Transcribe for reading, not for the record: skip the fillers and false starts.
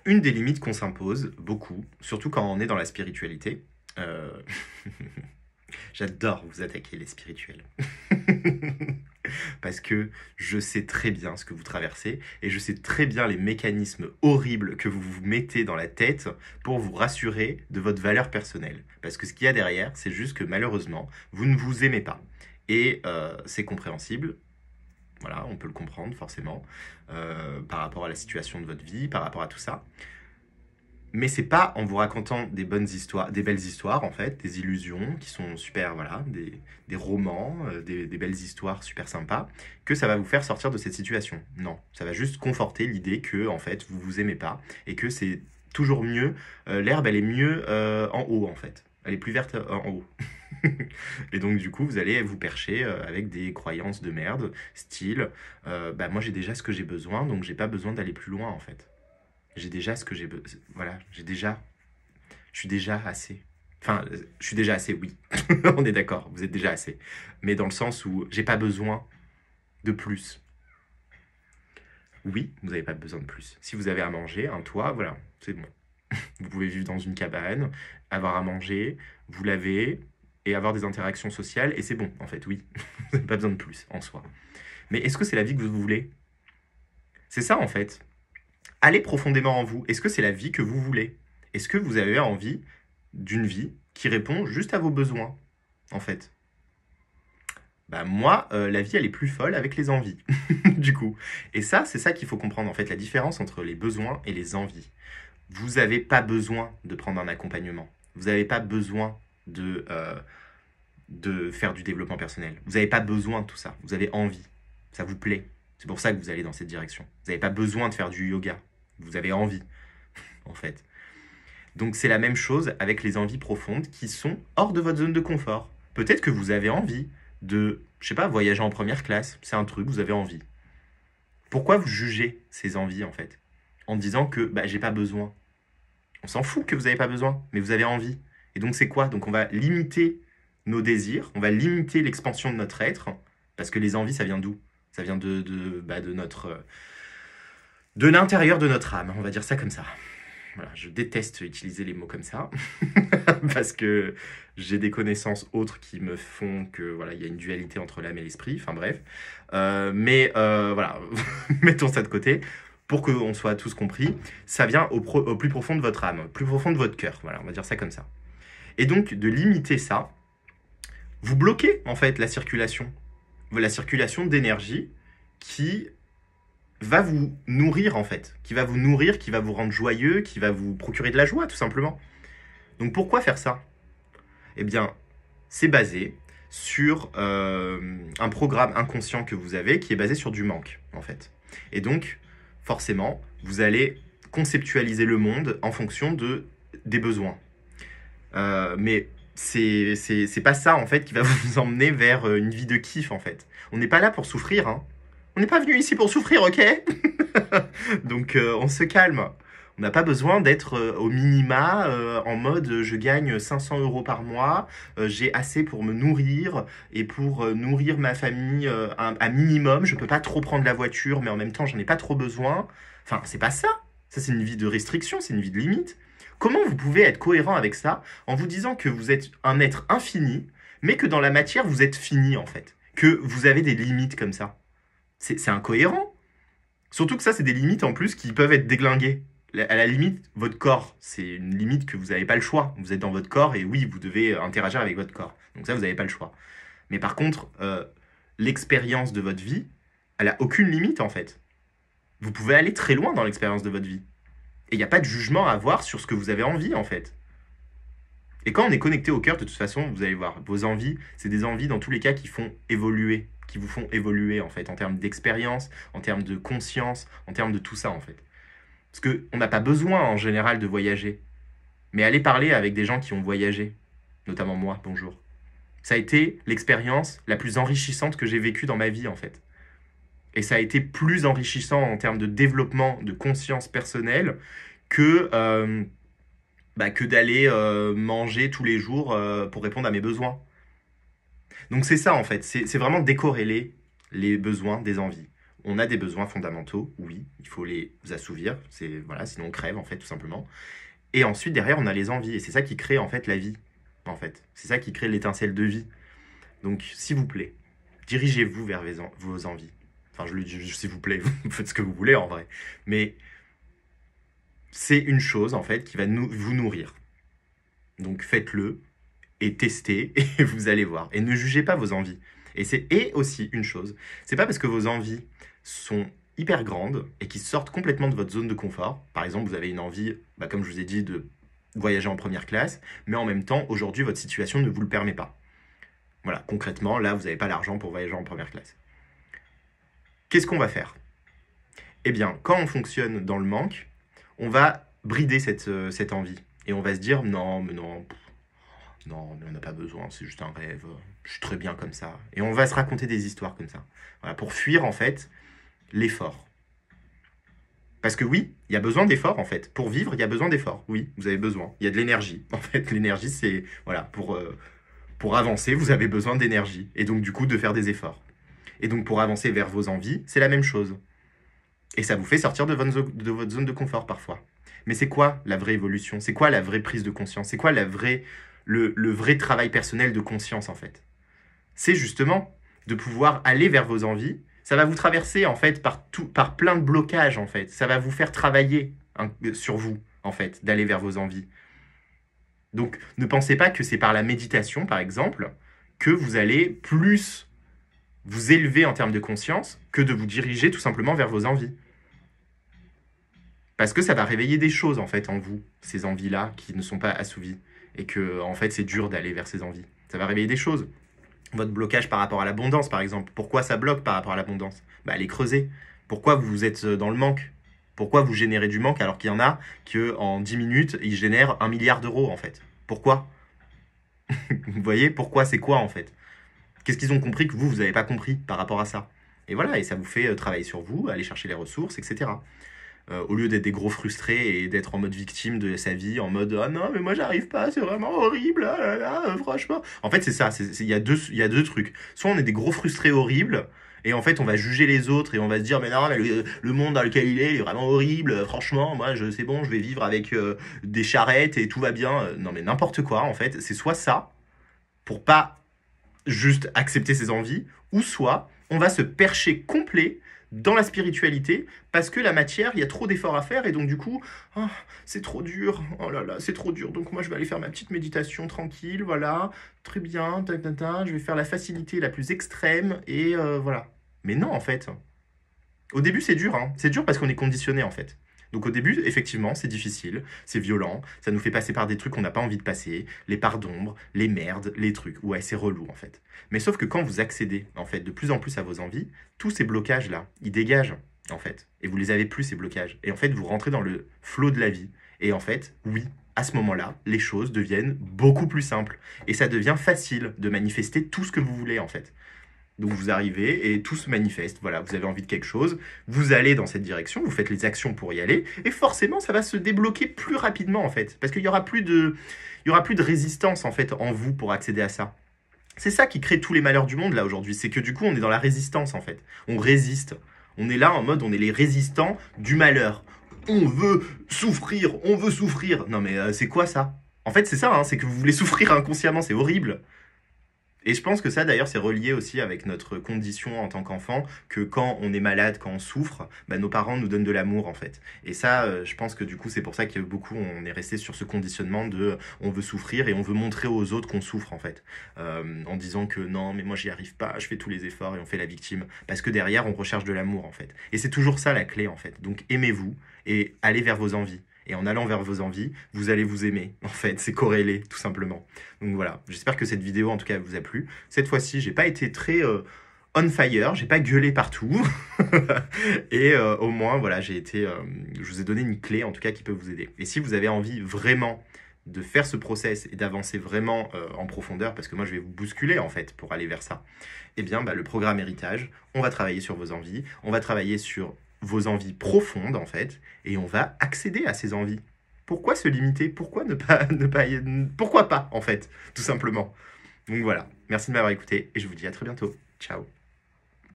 une des limites qu'on s'impose beaucoup, surtout quand on est dans la spiritualité, euh, j'adore vous attaquer les spirituels. Parce que je sais très bien ce que vous traversez et je sais très bien les mécanismes horribles que vous vous mettez dans la tête pour vous rassurer de votre valeur personnelle. Parce que ce qu'il y a derrière, c'est juste que malheureusement, vous ne vous aimez pas. Et c'est compréhensible. Voilà, on peut le comprendre forcément par rapport à la situation de votre vie, par rapport à tout ça. Mais c'est pas en vous racontant des bonnes histoires, des belles histoires en fait, des illusions qui sont super, voilà, des romans, des belles histoires super sympas, que ça va vous faire sortir de cette situation. Non, ça va juste conforter l'idée que en fait vous vous aimez pas et que c'est toujours mieux. L'herbe elle est mieux en haut en fait, elle est plus verte en haut. Et donc du coup vous allez vous percher avec des croyances de merde, style, bah moi j'ai déjà ce que j'ai besoin, donc j'ai pas besoin d'aller plus loin en fait. J'ai déjà ce que j'ai besoin. Voilà, j'ai déjà. Je suis déjà assez. Enfin, je suis déjà assez, oui. On est d'accord, vous êtes déjà assez. Mais dans le sens où j'ai pas besoin de plus. Oui, vous n'avez pas besoin de plus. Si vous avez à manger, un toit, voilà, c'est bon. Vous pouvez vivre dans une cabane, avoir à manger, vous laver et avoir des interactions sociales, et c'est bon, en fait, oui. Vous n'avez pas besoin de plus en soi. Mais est-ce que c'est la vie que vous voulez? C'est ça, en fait. Allez profondément en vous. Est-ce que c'est la vie que vous voulez? Est-ce que vous avez envie d'une vie qui répond juste à vos besoins, en fait? Bah moi, la vie, elle est plus folle avec les envies, du coup. Et ça, c'est ça qu'il faut comprendre, en fait, la différence entre les besoins et les envies. Vous n'avez pas besoin de prendre un accompagnement. Vous n'avez pas besoin de faire du développement personnel. Vous n'avez pas besoin de tout ça. Vous avez envie. Ça vous plaît. C'est pour ça que vous allez dans cette direction. Vous n'avez pas besoin de faire du yoga. Vous avez envie, en fait. Donc c'est la même chose avec les envies profondes qui sont hors de votre zone de confort. Peut-être que vous avez envie de, je sais pas, voyager en première classe. C'est un truc, vous avez envie. Pourquoi vous jugez ces envies, en fait? En disant que bah, j'ai pas besoin. On s'en fout que vous n'avez pas besoin, mais vous avez envie. Et donc c'est quoi? Donc on va limiter nos désirs, on va limiter l'expansion de notre être, parce que les envies, ça vient d'où? Ça vient de notre... de l'intérieur de notre âme, on va dire ça comme ça. Voilà, je déteste utiliser les mots comme ça, parce que j'ai des connaissances autres qui me font que voilà, il y a une dualité entre l'âme et l'esprit, enfin bref. Voilà, mettons ça de côté. Pour qu'on soit tous compris, ça vient au plus profond de votre âme, au plus profond de votre cœur. Voilà, on va dire ça comme ça. Et donc, de limiter ça, vous bloquez en fait la circulation d'énergie qui va vous nourrir en fait, qui va vous nourrir, qui va vous rendre joyeux, qui va vous procurer de la joie tout simplement. Donc pourquoi faire ça? Eh bien, c'est basé sur un programme inconscient que vous avez qui est basé sur du manque en fait. Et donc, forcément, vous allez conceptualiser le monde en fonction des besoins. Mais c'est pas ça en fait qui va vous emmener vers une vie de kiff en fait. On n'est pas là pour souffrir, hein. On n'est pas venu ici pour souffrir, ok? Donc on se calme. On n'a pas besoin d'être au minima en mode je gagne 500 euros par mois, j'ai assez pour me nourrir et pour nourrir ma famille un minimum. Je peux pas trop prendre la voiture, mais en même temps j'en ai pas trop besoin. Enfin, c'est pas ça. Ça, c'est une vie de restriction, c'est une vie de limite. Comment vous pouvez être cohérent avec ça en vous disant que vous êtes un être infini, mais que dans la matière vous êtes fini en fait? Que vous avez des limites comme ça? C'est incohérent. Surtout que ça, c'est des limites en plus qui peuvent être déglinguées. À la limite, votre corps, c'est une limite que vous n'avez pas le choix. Vous êtes dans votre corps et oui, vous devez interagir avec votre corps. Donc ça, vous n'avez pas le choix. Mais par contre, l'expérience de votre vie, elle a aucune limite en fait. Vous pouvez aller très loin dans l'expérience de votre vie. Et il n'y a pas de jugement à avoir sur ce que vous avez envie en fait. Et quand on est connecté au cœur, de toute façon, vous allez voir, vos envies, c'est des envies dans tous les cas qui font évoluer, qui vous font évoluer en fait, en termes d'expérience, en termes de conscience, en termes de tout ça en fait. Parce qu'on n'a pas besoin en général de voyager. Mais allez parler avec des gens qui ont voyagé, notamment moi, bonjour. Ça a été l'expérience la plus enrichissante que j'ai vécue dans ma vie en fait. Et ça a été plus enrichissant en termes de développement de conscience personnelle que, que d'aller manger tous les jours pour répondre à mes besoins. Donc c'est ça en fait, c'est vraiment décorréler les besoins des envies. on a des besoins fondamentaux, oui, il faut les assouvir, voilà, sinon on crève en fait tout simplement. Et ensuite derrière on a les envies, et c'est ça qui crée en fait la vie, en fait. C'est ça qui crée l'étincelle de vie. Donc s'il vous plaît, dirigez-vous vers vos envies. Enfin je le dis s'il vous plaît, vous faites ce que vous voulez en vrai. Mais c'est une chose en fait qui va vous nourrir. Donc faites-le et testez et vous allez voir. Et ne jugez pas vos envies. Et aussi une chose, c'est pas parce que vos envies sont hyper grandes et qui sortent complètement de votre zone de confort. Par exemple, vous avez une envie, comme je vous ai dit, de voyager en première classe, mais en même temps, aujourd'hui, votre situation ne vous le permet pas. Voilà, concrètement, là, vous n'avez pas l'argent pour voyager en première classe. Qu'est-ce qu'on va faire? Eh bien, quand on fonctionne dans le manque, on va brider cette envie. Et on va se dire, non, mais non, non, mais on n'a pas besoin, c'est juste un rêve, je suis très bien comme ça. Et on va se raconter des histoires comme ça. Voilà, pour fuir, en fait, l'effort. Parce que oui, il y a besoin d'efforts, en fait. Pour vivre, il y a besoin d'efforts. Oui, vous avez besoin. Il y a de l'énergie. En fait, l'énergie, c'est... Voilà, pour avancer, vous avez besoin d'énergie. Et donc, du coup, de faire des efforts. Et donc, pour avancer vers vos envies, c'est la même chose. Et ça vous fait sortir de votre zone de confort, parfois. Mais c'est quoi la vraie évolution? C'est quoi la vraie prise de conscience? C'est quoi le vrai travail personnel de conscience, en fait? C'est justement de pouvoir aller vers vos envies. Ça va vous traverser, en fait, par plein de blocages, en fait. Ça va vous faire travailler sur vous, en fait, d'aller vers vos envies. Donc, ne pensez pas que c'est par la méditation, par exemple, que vous allez plus vous élever en termes de conscience que de vous diriger tout simplement vers vos envies. Parce que ça va réveiller des choses, en fait, en vous, ces envies-là, qui ne sont pas assouvies. Et que, en fait, c'est dur d'aller vers ces envies. Ça va réveiller des choses. Votre blocage par rapport à l'abondance, par exemple. Pourquoi ça bloque par rapport à l'abondance? Allez creuser. Pourquoi vous êtes dans le manque? Pourquoi vous générez du manque alors qu'il y en a qu'en 10 minutes, ils génèrent 1 milliard d'euros, en fait? Pourquoi? Vous voyez? Pourquoi? C'est quoi, en fait? Qu'est-ce qu'ils ont compris que vous n'avez pas compris par rapport à ça? Et voilà, et ça vous fait travailler sur vous, aller chercher les ressources, etc. Au lieu d'être des gros frustrés et d'être en mode victime de sa vie, en mode « Ah non, mais moi j'arrive pas, c'est vraiment horrible, ah là là, franchement ». En fait, c'est ça, il y a deux trucs. Soit on est des gros frustrés horribles, et en fait on va juger les autres, et on va se dire « Mais non, mais le monde dans lequel il est vraiment horrible, franchement, moi c'est bon, je vais vivre avec des charrettes et tout va bien ». Non mais n'importe quoi, en fait, c'est soit ça, pour pas juste accepter ses envies, ou soit on va se percher complet dans la spiritualité, parce que la matière, il y a trop d'efforts à faire, et donc du coup, oh, c'est trop dur, oh là là, c'est trop dur, donc moi je vais aller faire ma petite méditation tranquille, voilà, très bien, je vais faire la facilité la plus extrême, et voilà. Mais non, en fait, au début c'est dur, hein. C'est dur parce qu'on est conditionné, en fait. Donc au début, effectivement, c'est difficile, c'est violent, ça nous fait passer par des trucs qu'on n'a pas envie de passer, les parts d'ombre, les merdes, les trucs. Ouais, c'est relou en fait. Mais sauf que quand vous accédez en fait de plus en plus à vos envies, tous ces blocages-là, ils dégagent en fait. Et vous les avez plus ces blocages. Et en fait, vous rentrez dans le flot de la vie. Et en fait, oui, à ce moment-là, les choses deviennent beaucoup plus simples. Et ça devient facile de manifester tout ce que vous voulez en fait. Donc vous arrivez et tout se manifeste. Voilà, vous avez envie de quelque chose, vous allez dans cette direction, vous faites les actions pour y aller, et forcément ça va se débloquer plus rapidement en fait, parce qu'il y aura plus de résistance en fait en vous pour accéder à ça. C'est ça qui crée tous les malheurs du monde là aujourd'hui, c'est que du coup on est dans la résistance en fait. On résiste. On est là en mode on est les résistants du malheur. On veut souffrir, on veut souffrir. Non mais c'est quoi ça? En fait c'est ça, hein, c'est que vous voulez souffrir inconsciemment, c'est horrible. Et je pense que ça, d'ailleurs, c'est relié aussi avec notre condition en tant qu'enfant, que quand on est malade, quand on souffre, nos parents nous donnent de l'amour, en fait. Et ça, je pense que du coup, c'est pour ça que beaucoup, on est resté sur ce conditionnement de on veut souffrir et on veut montrer aux autres qu'on souffre, en fait. En disant que non, mais moi, j'y arrive pas, je fais tous les efforts et on fait la victime. Parce que derrière, on recherche de l'amour, en fait. Et c'est toujours ça, la clé, en fait. Donc, aimez-vous et allez vers vos envies. Et en allant vers vos envies, vous allez vous aimer. En fait, c'est corrélé, tout simplement. Donc voilà, j'espère que cette vidéo, en tout cas, vous a plu. Cette fois-ci, j'ai pas été très on fire, j'ai pas gueulé partout. Et au moins, voilà, je vous ai donné une clé, en tout cas, qui peut vous aider. Et si vous avez envie vraiment de faire ce process et d'avancer vraiment en profondeur, parce que moi, je vais vous bousculer, en fait, pour aller vers ça, eh bien, le programme Héritage, on va travailler sur vos envies, on va travailler sur vos envies profondes, en fait, et on va accéder à ces envies. Pourquoi se limiter? Pourquoi pourquoi pas, en fait, tout simplement. Donc voilà, merci de m'avoir écouté, et je vous dis à très bientôt. Ciao.